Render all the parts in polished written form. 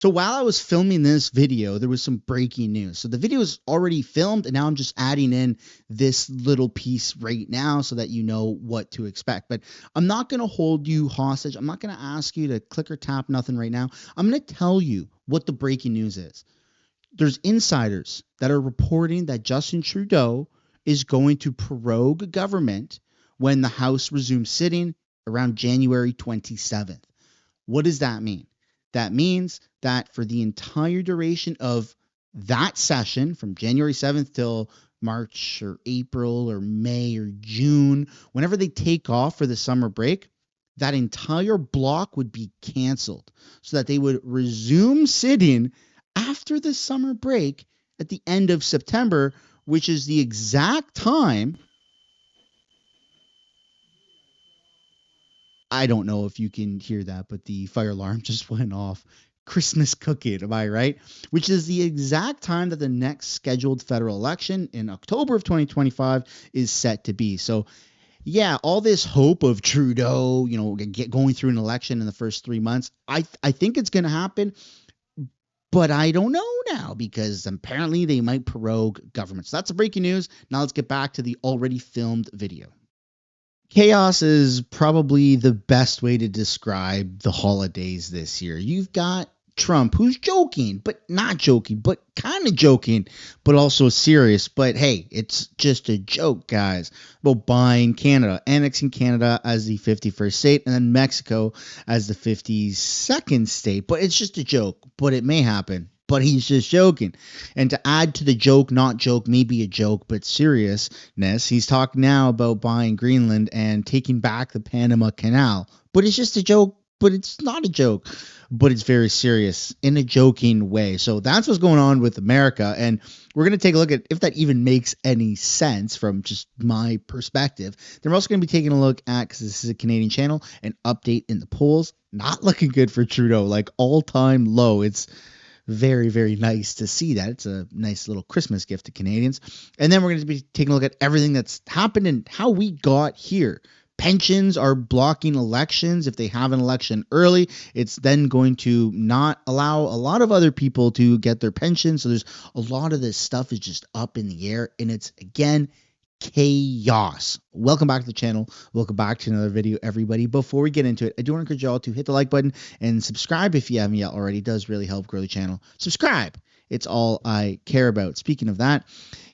So while I was filming this video, there was some breaking news. So the video is already filmed, and now I'm just adding in this little piece right now so that you know what to expect. But I'm not going to hold you hostage. I'm not going to ask you to click or tap nothing right now. I'm going to tell you what the breaking news is. There's insiders that are reporting that Justin Trudeau is going to prorogue government when the House resumes sitting around January 27th. What does that mean? That means that for the entire duration of that session, from January 7th till March or April or May or June, whenever they take off for the summer break, that entire block would be canceled so that they would resume sitting after the summer break at the end of September, which is the exact time. I don't know if you can hear that, but the fire alarm just went off. Christmas cooking, am I right? Which is the exact time that the next scheduled federal election in October of 2025 is set to be. So, yeah, all this hope of Trudeau, going through an election in the first 3 months, I think it's going to happen. But I don't know now because apparently they might prorogue government. So that's the breaking news. Now let's get back to the already filmed video. Chaos is probably the best way to describe the holidays this year. You've got Trump, who's joking, but not joking, but kind of joking, but also serious. But hey, it's just a joke, guys, about buying Canada, annexing Canada as the 51st state, and then Mexico as the 52nd state. But it's just a joke, but it may happen. But he's just joking. And to add to the joke, not joke, maybe a joke, but seriousness, he's talking now about buying Greenland and taking back the Panama Canal. But it's just a joke, but it's not a joke, but it's very serious in a joking way. So that's what's going on with America. And we're going to take a look at if that even makes any sense from just my perspective. Then we're also going to be taking a look at, because this is a Canadian channel, an update in the polls. Not looking good for Trudeau, like all-time low. It's very, very nice to see that. It's a nice little Christmas gift to Canadians. And then we're going to be taking a look at everything that's happened and how we got here. Pensions are blocking elections. If they have an election early, it's then going to not allow a lot of other people to get their pensions. So there's a lot of this stuff is just up in the air, and it's, again, chaos. Welcome back to the channel. Welcome back to another video, everybody. Before we get into it, I do want to encourage y'all to hit the like button and subscribe if you haven't yet already. It does really help grow the channel. Subscribe. It's all I care about. Speaking of that,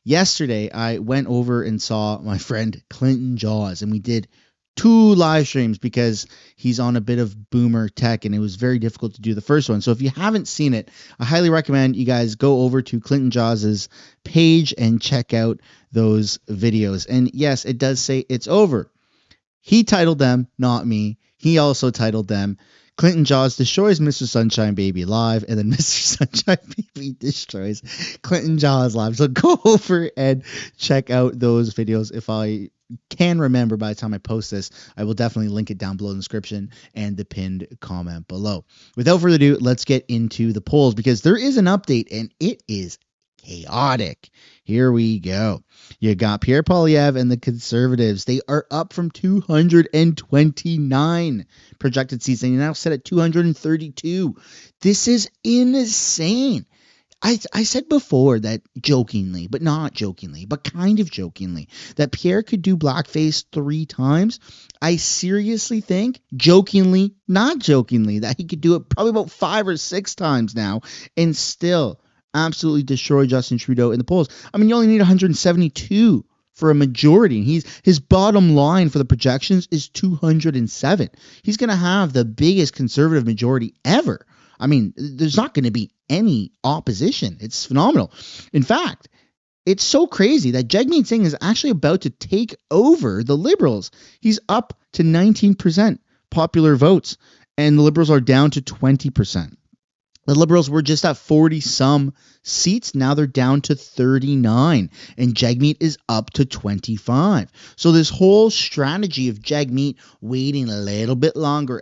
yesterday I went over and saw my friend Clinton Jaws, and we did 2 live streams because he's on a bit of boomer tech and it was very difficult to do the first one. So if you haven't seen it, I highly recommend you guys go over to Clinton Jaws's page and check out those videos. And yes, it does say it's over. He titled them, not me. He also titled them Clinton Jaws destroys Mistersunshinebaby live, and then Mr. Sunshinebaby destroys Clinton Jaws live. So go over and check out those videos. If I can remember by the time I post this, I will definitely link it down below in the description and the pinned comment below. Without further ado, let's get into the polls because there is an update and it is chaotic. Here we go. You got Pierre Poilievre and the Conservatives. They are up from 229 projected seats. They now sit at 232. This is insane. I said before that jokingly, but not jokingly, but kind of jokingly, that Pierre could do blackface 3 times. I seriously think, jokingly, not jokingly, that he could do it probably about 5 or 6 times now and still absolutely destroy Justin Trudeau in the polls. I mean, you only need 172 for a majority. His bottom line for the projections is 207. He's going to have the biggest conservative majority ever. I mean, there's not going to be any opposition. It's phenomenal. In fact, it's so crazy that Jagmeet Singh is actually about to take over the Liberals. He's up to 19% popular votes, and the Liberals are down to 20%. The Liberals were just at 40-some seats. Now they're down to 39, and Jagmeet is up to 25. So this whole strategy of Jagmeet waiting a little bit longer,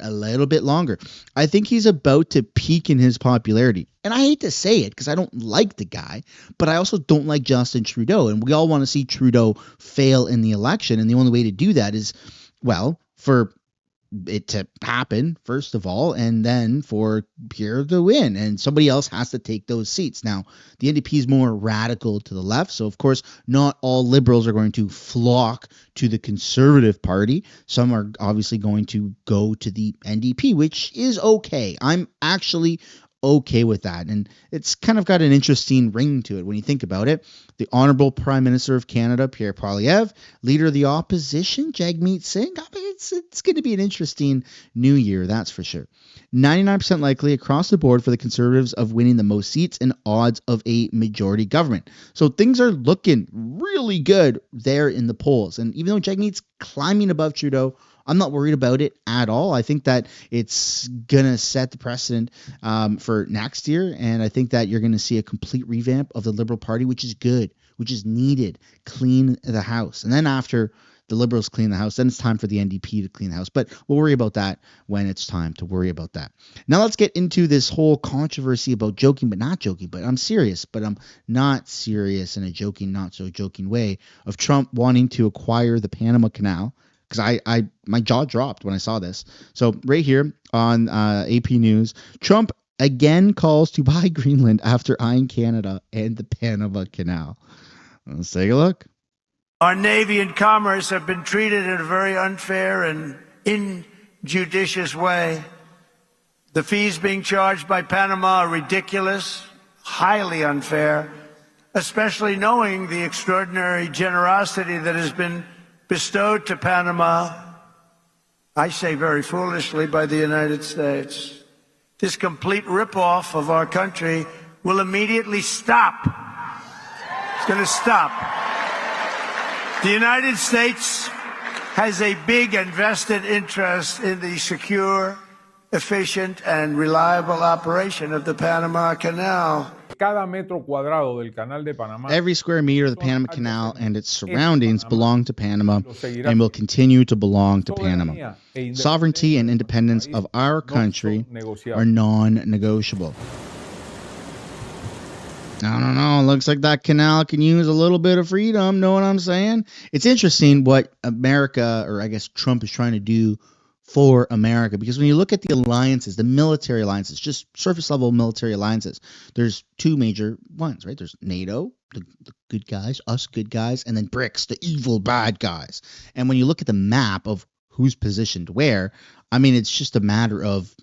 I think he's about to peak in his popularity. And I hate to say it because I don't like the guy, but I also don't like Justin Trudeau, and we all want to see Trudeau fail in the election, and the only way to do that is, well, for it to happen, first of all, and then for Pierre to win. And somebody else has to take those seats. Now, the NDP is more radical to the left. So, of course, not all liberals are going to flock to the Conservative Party. Some are obviously going to go to the NDP, which is okay. I'm actually okay with that. And it's kind of got an interesting ring to it when you think about it. The Honorable Prime Minister of Canada, Pierre Poilievre, Leader of the Opposition, Jagmeet Singh. I mean, it's going to be an interesting new year, that's for sure. 99% likely across the board for the Conservatives of winning the most seats and odds of a majority government. So things are looking really good there in the polls. And even though Jagmeet's climbing above Trudeau, I'm not worried about it at all. I think that it's going to set the precedent for next year. And I think that you're going to see a complete revamp of the Liberal Party, which is good, which is needed. Clean the house. And then after the Liberals clean the house, then it's time for the NDP to clean the house. But we'll worry about that when it's time to worry about that. Now let's get into this whole controversy about joking but not joking. But I'm serious, but I'm not serious in a joking, not so joking way of Trump wanting to acquire the Panama Canal. Because my jaw dropped when I saw this. So right here on AP News, Trump again calls to buy Greenland after eyeing Canada and the Panama Canal. Let's take a look. Our Navy and commerce have been treated in a very unfair and injudicious way. The fees being charged by Panama are ridiculous, highly unfair, especially knowing the extraordinary generosity that has been bestowed to Panama, I say very foolishly, by the United States. This complete ripoff of our country will immediately stop. It's going to stop. The United States has a big and vested interest in the secure, efficient, and reliable operation of the Panama Canal. Cada metro cuadrado del Canal de Panamá. Every square meter of the Panama Canal and its surroundings belong to Panama and will continue to belong to Panama. Sovereignty and independence of our country are non-negotiable. I don't know. Looks like that canal can use a little bit of freedom. Know what I'm saying? It's interesting what America, or I guess Trump, is trying to do for America, because when you look at the alliances, the military alliances, just surface level military alliances, there's two major ones, right? There's NATO, the good guys, us good guys, and then BRICS, the evil bad guys. And when you look at the map of who's positioned where, I mean, it's just a matter of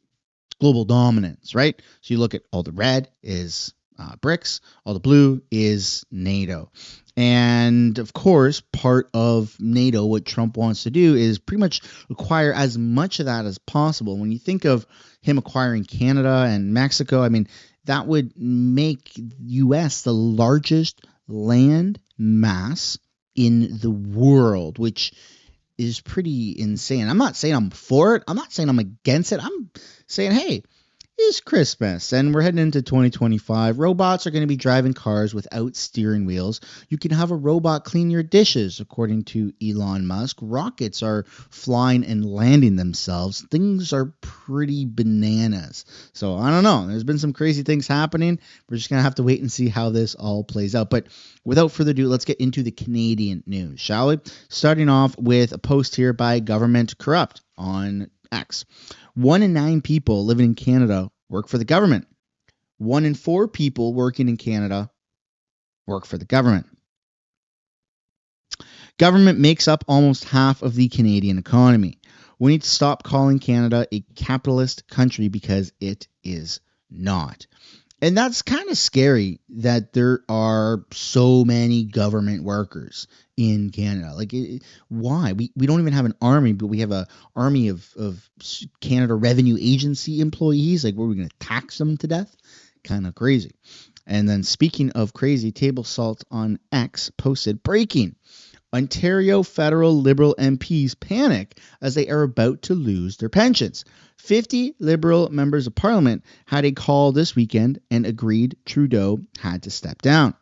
global dominance, right? So you look at all the red is BRICS, all the blue is NATO. And of course, part of NATO, what Trump wants to do is pretty much acquire as much of that as possible. When you think of him acquiring Canada and Mexico, I mean, that would make U.S. the largest land mass in the world, which is pretty insane. I'm not saying I'm for it. I'm not saying I'm against it. I'm saying, hey, it's Christmas and we're heading into 2025. Robots are going to be driving cars without steering wheels. You can have a robot clean your dishes, according to Elon Musk. Rockets are flying and landing themselves. Things are pretty bananas. So I don't know. There's been some crazy things happening. We're just going to have to wait and see how this all plays out. But without further ado, let's get into the Canadian news, shall we? Starting off with a post here by Government Corrupt on X. 1 in 9 people living in Canada work for the government. 1 in 4 people working in Canada work for the government. Government makes up almost half of the Canadian economy. We need to stop calling Canada a capitalist country because it is not. And that's kind of scary that there are so many government workers in Canada. Like, why? We don't even have an army, but we have an army of Canada Revenue Agency employees. Like, were we going to tax them to death? Kind of crazy. And then speaking of crazy, Table Salt on X posted, breaking. Ontario federal Liberal MPs panic as they are about to lose their pensions. 50 Liberal members of Parliament had a call this weekend and agreed Trudeau had to step down.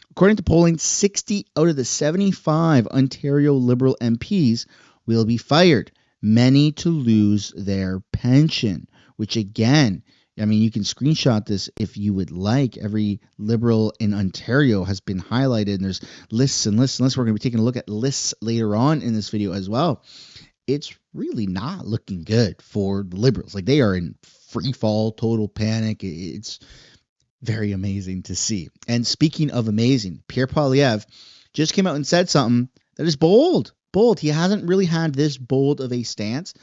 According to polling, 60 out of the 75 Ontario Liberal MPs will be fired, many to lose their pension, which again, I mean, you can screenshot this if you would like. Every Liberal in Ontario has been highlighted, and there's lists and lists and lists. We're going to be taking a look at lists later on in this video as well. it's really not looking good for the Liberals. Like, they are in free fall, total panic. It's very amazing to see. And speaking of amazing, Pierre Poilievre just came out and said something that is bold. Bold. He hasn't really had this bold of a stance.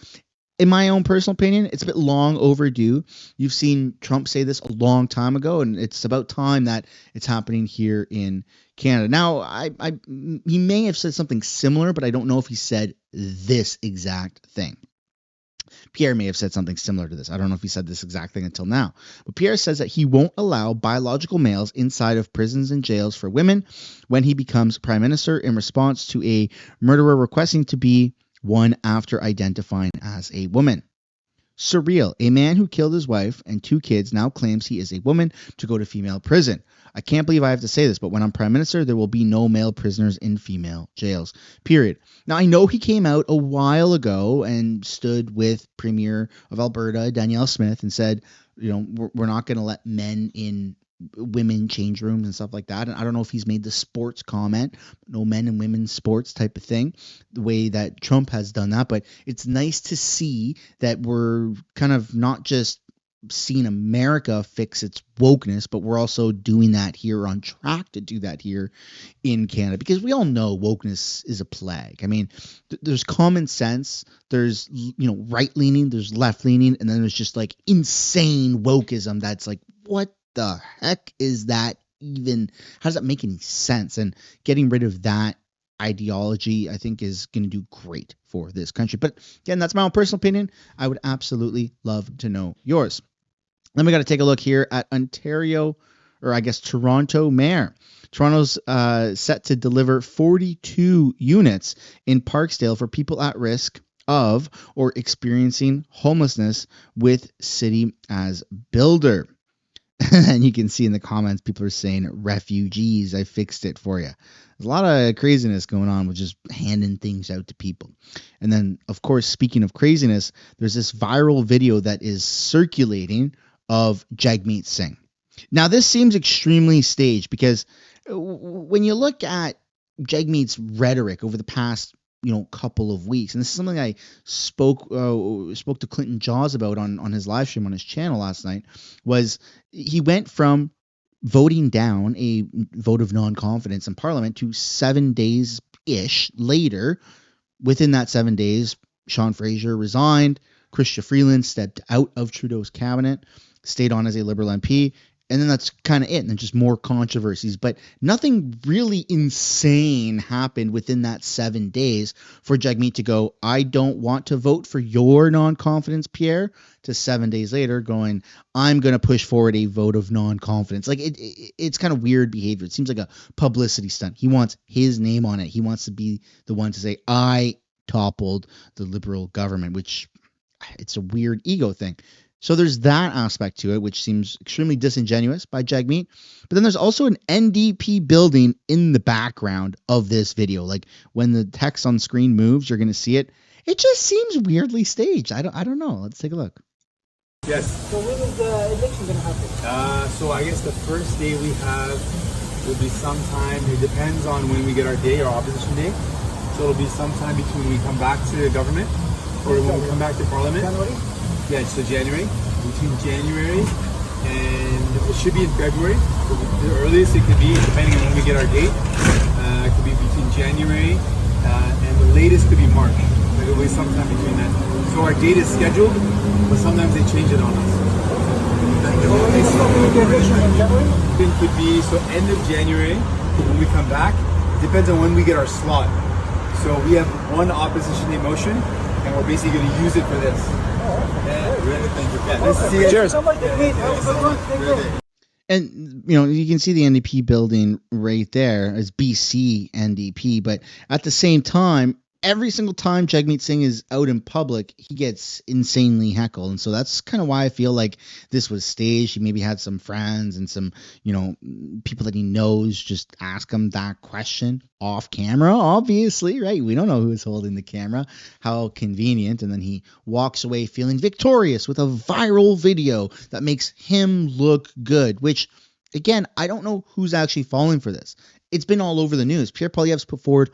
In my own personal opinion, it's a bit long overdue. You've seen Trump say this a long time ago, and it's about time that it's happening here in Canada. Now, he may have said something similar, but I don't know if he said this exact thing. Pierre may have said something similar to this. I don't know if he said this exact thing until now. But Pierre says that he won't allow biological males inside of prisons and jails for women when he becomes prime minister, in response to a murderer requesting to be one after identifying as a woman. Surreal. A man who killed his wife and 2 kids now claims he is a woman to go to female prison. I can't believe I have to say this, but when I'm prime minister, there will be no male prisoners in female jails. Period. Now, I know he came out a while ago and stood with Premier of Alberta, Danielle Smith, and said, we're not going to let men in women change rooms and stuff like that. And I don't know if he's made the sports comment, no men and women's sports type of thing, the way that Trump has done that. But it's nice to see that we're kind of not just seeing America fix its wokeness, but we're also doing that here, on track to do that here in Canada, because we all know wokeness is a plague. I mean, there's common sense, there's right leaning, there's left leaning, and then there's just like insane wokeism that's like, what the heck is that even? How does that make any sense? And getting rid of that ideology, I think, is going to do great for this country. But again, that's my own personal opinion. I would absolutely love to know yours. Then we got to take a look here at Ontario, or I guess Toronto Mayor. Toronto's set to deliver 42 units in Parksdale for people at risk of or experiencing homelessness, with city as builder. And you can see in the comments, people are saying, refugees, I fixed it for you. There's a lot of craziness going on with just handing things out to people. And then, of course, speaking of craziness, there's this viral video that is circulating of Jagmeet Singh. Now, this seems extremely staged, because when you look at Jagmeet's rhetoric over the past couple of weeks, and this is something I spoke to Clinton Jaws about on his live stream on his channel last night, was he went from voting down a vote of non-confidence in Parliament to 7 days-ish later. Within that 7 days, Sean Fraser resigned, chrystia Freeland stepped out of Trudeau's cabinet, stayed on as a Liberal MP, and then that's kind of it. And then just more controversies. But nothing really insane happened within that 7 days for Jagmeet to go, I don't want to vote for your non-confidence, Pierre, to 7 days later going, I'm going to push forward a vote of non-confidence. Like, it's kind of weird behavior. It seems like a publicity stunt. He wants his name on it. He wants to be the one to say, I toppled the Liberal government, which it's a weird ego thing. So there's that aspect to it, which seems extremely disingenuous by Jagmeet. But then there's also an NDP building in the background of this video. Like, when the text on screen moves, you're going to see it. It just seems weirdly staged. I don't know. Let's take a look. Yes. So when is the election going to happen? So I guess the first day we have will be sometime, it depends on when we get our day, our opposition day. So it'll be sometime between we come back to government or when we come back to Parliament. January? Yeah, so January, between January and it should be in February. So the earliest it could be, depending on when we get our date, it could be between January and the latest could be March. Like, it'll be sometime between that. So our date is scheduled, but sometimes they change it on us. I think could be so end of January when we come back. It depends on when we get our slot. So we have one opposition day motion, and we're basically going to use it for this. Cheers. And, you can see the NDP building right there as BC NDP. But at the same time, every single time Jagmeet Singh is out in public, he gets insanely heckled. And so that's kind of why I feel like this was staged. He maybe had some friends and some, people that he knows just ask him that question off camera, obviously, right? We don't know who's holding the camera. How convenient. And then he walks away feeling victorious with a viral video that makes him look good, which, again, I don't know who's actually falling for this. It's been all over the news. Pierre Poilievre's put forward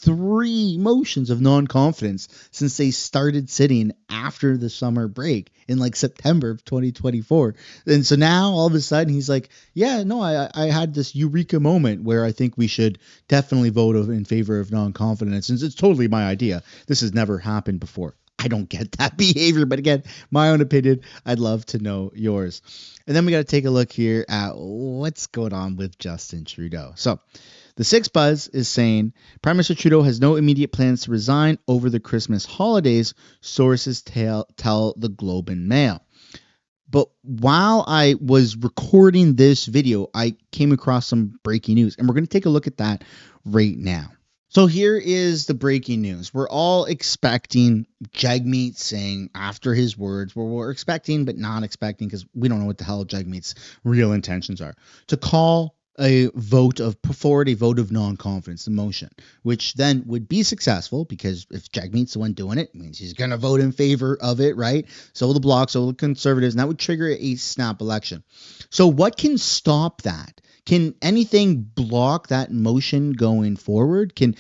3 motions of non-confidence since they started sitting after the summer break in like September of 2024. And so now all of a sudden he's like, yeah, no, I had this eureka moment where I think we should definitely vote in favor of non-confidence. And it's totally my idea. This has never happened before. I don't get that behavior, but again, my own opinion. I'd love to know yours. And then we got to take a look here at what's going on with Justin Trudeau. So the Six Buzz is saying Prime Minister Trudeau has no immediate plans to resign over the Christmas holidays, sources tell the Globe and Mail. But while I was recording this video, I came across some breaking news, and we're going to take a look at that right now. So here is the breaking news. We're all expecting Jagmeet Singh, after his words, we're expecting but not expecting because we don't know what the hell Jagmeet's real intentions are, to call a vote of non-confidence, the motion, which then would be successful because if Jagmeet's the one doing it, it means he's going to vote in favor of it, right? So will the Bloc, so will the Conservatives, and that would trigger a snap election. So what can stop that? Can anything block that motion going forward? Can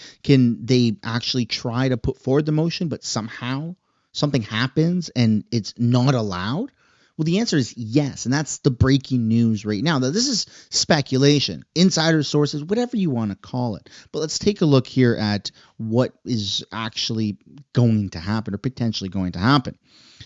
they actually try to put forward the motion, but somehow something happens and it's not allowed? Well, the answer is yes, and that's the breaking news right now. Now, this is speculation, insider sources, whatever you want to call it. But let's take a look here at what is actually going to happen or potentially going to happen.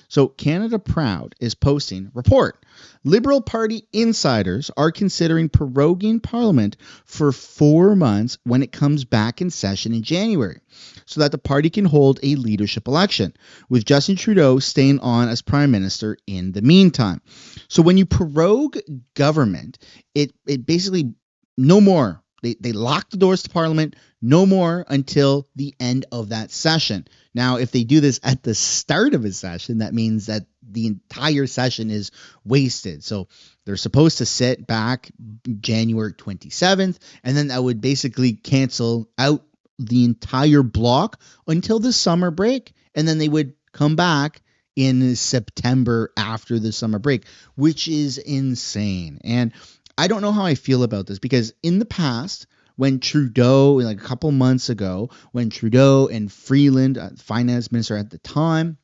So Canada Proud is posting, report, Liberal Party insiders are considering proroguing Parliament for 4 months when it comes back in session in January, so that the party can hold a leadership election, with Justin Trudeau staying on as Prime Minister in the meantime. So when you prorogue government, it basically no more. They lock the doors to Parliament, no more until the end of that session. Now, if they do this at the start of a session, that means that the entire session is wasted. So they're supposed to sit back January 27th, and then that would basically cancel out the entire block until the summer break, and then they would come back in September after the summer break, which is insane. And I don't know how I feel about this because in the past, when Trudeau, like a couple months ago, when Trudeau and Freeland, finance minister at the time,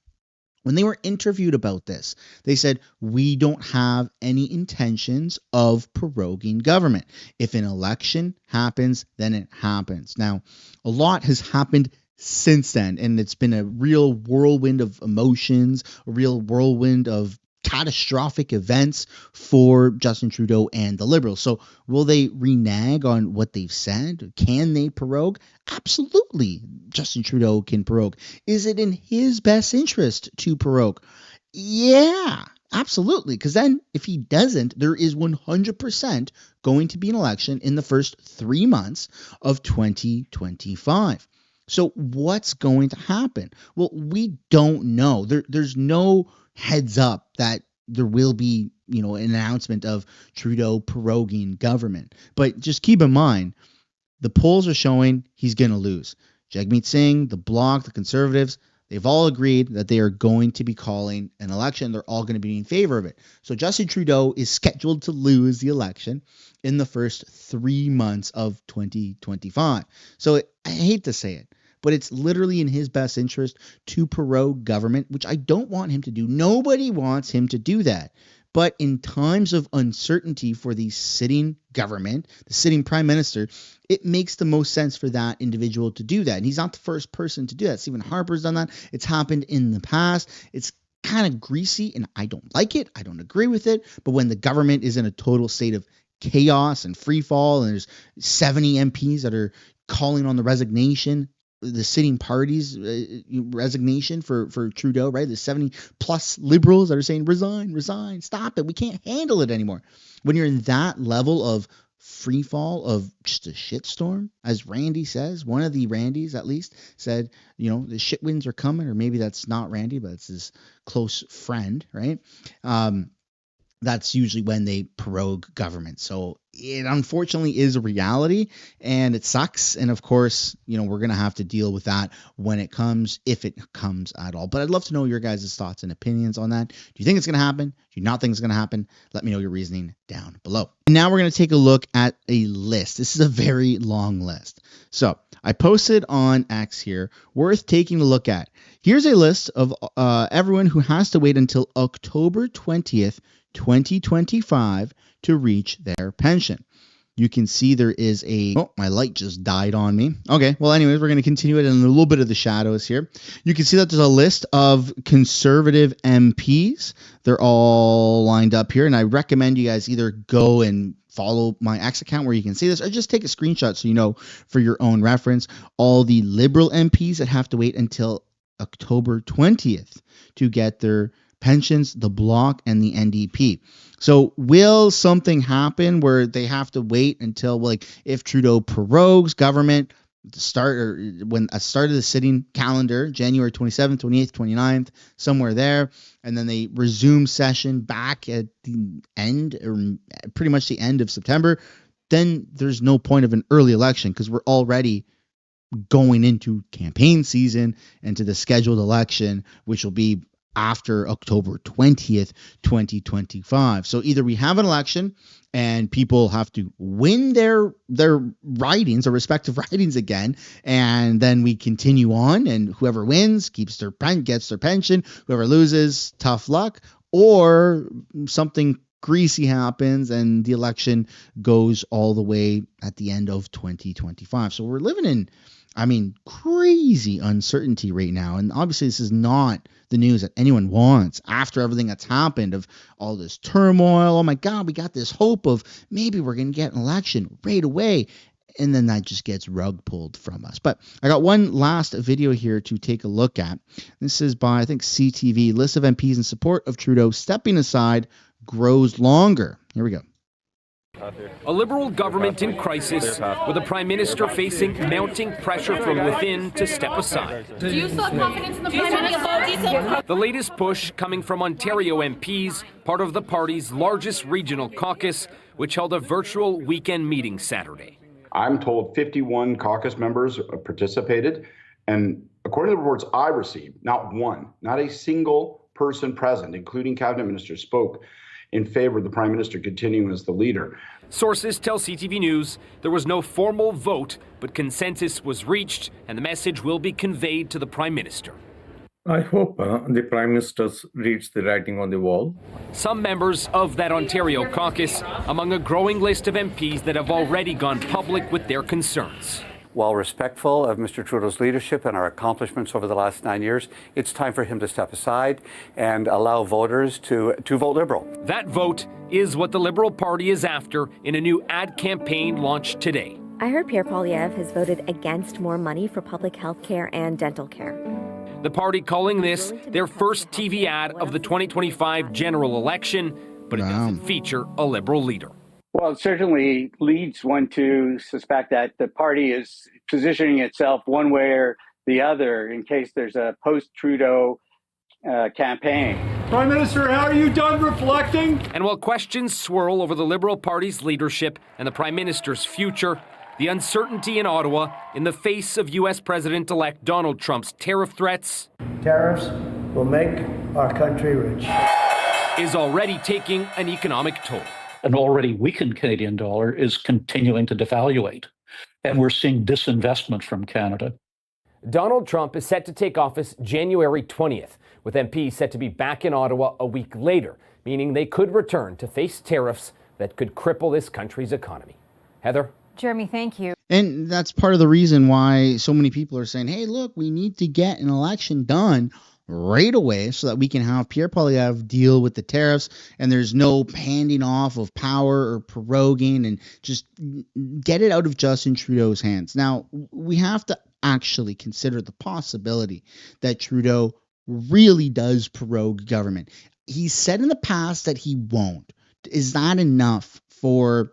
when they were interviewed about this, they said, we don't have any intentions of proroguing government. If an election happens, then it happens. Now, a lot has happened since then, and it's been a real whirlwind of emotions, a real whirlwind of catastrophic events for Justin Trudeau and the Liberals. So will they renege on what they've said? Can they prorogue? Absolutely. Justin Trudeau can prorogue. Is it in his best interest to prorogue? Yeah, absolutely. Because then if he doesn't, there is 100% going to be an election in the first 3 months of 2025. So what's going to happen? Well, we don't know. There's no heads up that there will be, an announcement of Trudeau proroguing government. But just keep in mind, the polls are showing he's going to lose. Jagmeet Singh, the Bloc, the Conservatives, they've all agreed that they are going to be calling an election. They're all going to be in favor of it. So Justin Trudeau is scheduled to lose the election in the first 3 months of 2025. So I hate to say it, but it's literally in his best interest to prorogue government, which I don't want him to do. Nobody wants him to do that. But in times of uncertainty for the sitting government, the sitting prime minister, it makes the most sense for that individual to do that. And he's not the first person to do that. Stephen Harper's done that. It's happened in the past. It's kind of greasy, and I don't like it. I don't agree with it. But when the government is in a total state of chaos and free fall, and there's 70 MPs that are calling on the resignation, the sitting party's resignation for Trudeau, right? The 70 plus liberals that are saying, resign, stop it. We can't handle it anymore. When you're in that level of free fall, of just a shitstorm, as Randy says, one of the Randys at least said, the shit winds are coming, or maybe that's not Randy, but it's his close friend, right? That's usually when they prorogue government. So it unfortunately is a reality, and it sucks. And of course, we're going to have to deal with that when it comes, if it comes at all. But I'd love to know your guys' thoughts and opinions on that. Do you think it's going to happen? Do you not think it's going to happen? Let me know your reasoning down below. Now we're going to take a look at a list. This is a very long list. So I posted on X here, worth taking a look at. Here's a list of everyone who has to wait until October 20th, 2025 to reach their pension. You can see there is my light just died on me. Okay, well, anyways, we're going to continue it in a little bit of the shadows here. You can see that there's a list of conservative MPs. They're all lined up here, and I recommend you guys either go and follow my X account where you can see this, or just take a screenshot so you know for your own reference all the Liberal MPs that have to wait until October 20th to get their pensions, the Bloc and the NDP. So will something happen where they have to wait until, like, if Trudeau prorogues government the start, or when a start of the sitting calendar, January 27th, 28th, 29th, somewhere there, and then they resume session back at the end, or pretty much the end of September, then there's no point of an early election because we're already going into campaign season and to the scheduled election, which will be after October 20th, 2025. So either we have an election and people have to win their ridings, or respective ridings again, and then we continue on, and whoever wins gets their pension, whoever loses, tough luck, or something greasy happens and the election goes all the way at the end of 2025. So we're living in, crazy uncertainty right now. And obviously this is not the news that anyone wants after everything that's happened, of all this turmoil. Oh my God, we got this hope of maybe we're going to get an election right away. And then that just gets rug pulled from us. But I got one last video here to take a look at. This is by, I think, CTV. List of MPs in support of Trudeau stepping aside grows longer. Here we go. A Liberal government in crisis, with a Prime Minister facing mounting pressure from within to step aside. Do you still have confidence in the Prime Minister? The latest push coming from Ontario MPs, part of the party's largest regional caucus, which held a virtual weekend meeting Saturday. I'm told 51 caucus members participated, and according to the reports I received, not a single person present, including cabinet ministers, spoke in favor of the Prime Minister continuing as the leader. Sources tell CTV News there was no formal vote, but consensus was reached and the message will be conveyed to the Prime Minister. I hope the Prime Minister reads the writing on the wall. Some members of that Ontario caucus among a growing list of MPs that have already gone public with their concerns. While respectful of Mr. Trudeau's leadership and our accomplishments over the last 9 years, it's time for him to step aside and allow voters to vote Liberal. That vote is what the Liberal Party is after in a new ad campaign launched today. I heard Pierre Poilievre has voted against more money for public health care and dental care. The party calling this their first TV ad of the 2025 general election, but it doesn't feature a Liberal leader. Well, it certainly leads one to suspect that the party is positioning itself one way or the other in case there's a post-Trudeau campaign. Prime Minister, how are you done reflecting? And while questions swirl over the Liberal Party's leadership and the Prime Minister's future, the uncertainty in Ottawa in the face of U.S. President-elect Donald Trump's tariff threats Tariffs will make our country rich. is already taking an economic toll. An already weakened Canadian dollar is continuing to devaluate, and we're seeing disinvestment from Canada. Donald Trump is set to take office January 20th, with MPs set to be back in Ottawa a week later, meaning they could return to face tariffs that could cripple this country's economy. Heather? Jeremy, thank you. And that's part of the reason why so many people are saying, hey, look, we need to get an election done right away so that we can have Pierre Poilievre deal with the tariffs and there's no handing off of power or proroguing, and just get it out of Justin Trudeau's hands. Now, we have to actually consider the possibility that Trudeau really does prorogue government. He said in the past that he won't. Is that enough for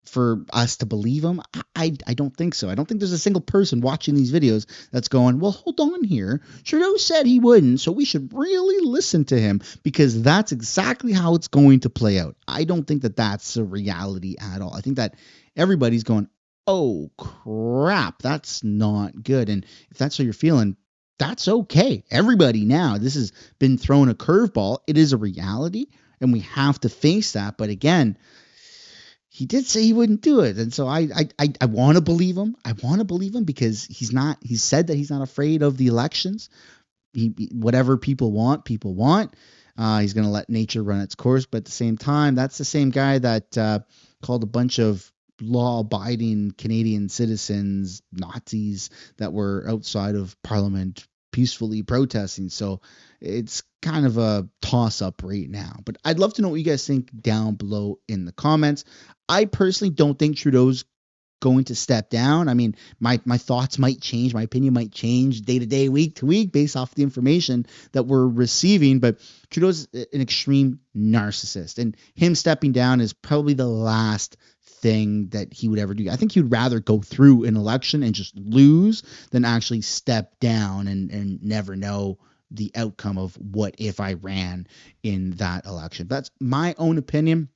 for us to believe him? I don't think so. I don't think there's a single person watching these videos that's going, well, hold on here. Trudeau said he wouldn't, so we should really listen to him, because that's exactly how it's going to play out. I don't think that that's a reality at all. I think that everybody's going, oh, crap, that's not good. And if that's how you're feeling, that's okay. Everybody now, this has been thrown a curveball. It is a reality, and we have to face that. But again, he did say he wouldn't do it. And so I want to believe him. I want to believe him because he's said that he's not afraid of the elections. Whatever people want, people want. He's going to let nature run its course. But at the same time, that's the same guy that called a bunch of law-abiding Canadian citizens Nazis that were outside of Parliament peacefully protesting. So it's kind of a toss-up right now. But I'd love to know what you guys think down below in the comments. I personally don't think Trudeau's going to step down. I mean, my thoughts might change. My opinion might change day to day, week to week, based off the information that we're receiving. But Trudeau's an extreme narcissist, and him stepping down is probably the last thing that he would ever do. I think he would rather go through an election and just lose than actually step down and never know the outcome of what if I ran in that election. That's my own opinion.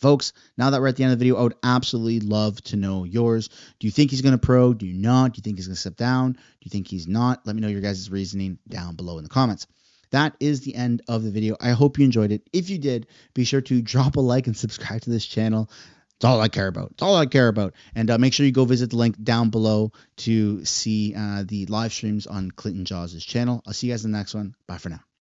Folks, now that we're at the end of the video, I would absolutely love to know yours. Do you think he's going to pro? Do you not? Do you think he's going to step down? Do you think he's not? Let me know your guys' reasoning down below in the comments. That is the end of the video. I hope you enjoyed it. If you did, be sure to drop a like and subscribe to this channel. It's all I care about. It's all I care about. And make sure you go visit the link down below to see the live streams on Clinton Jaws' channel. I'll see you guys in the next one. Bye for now.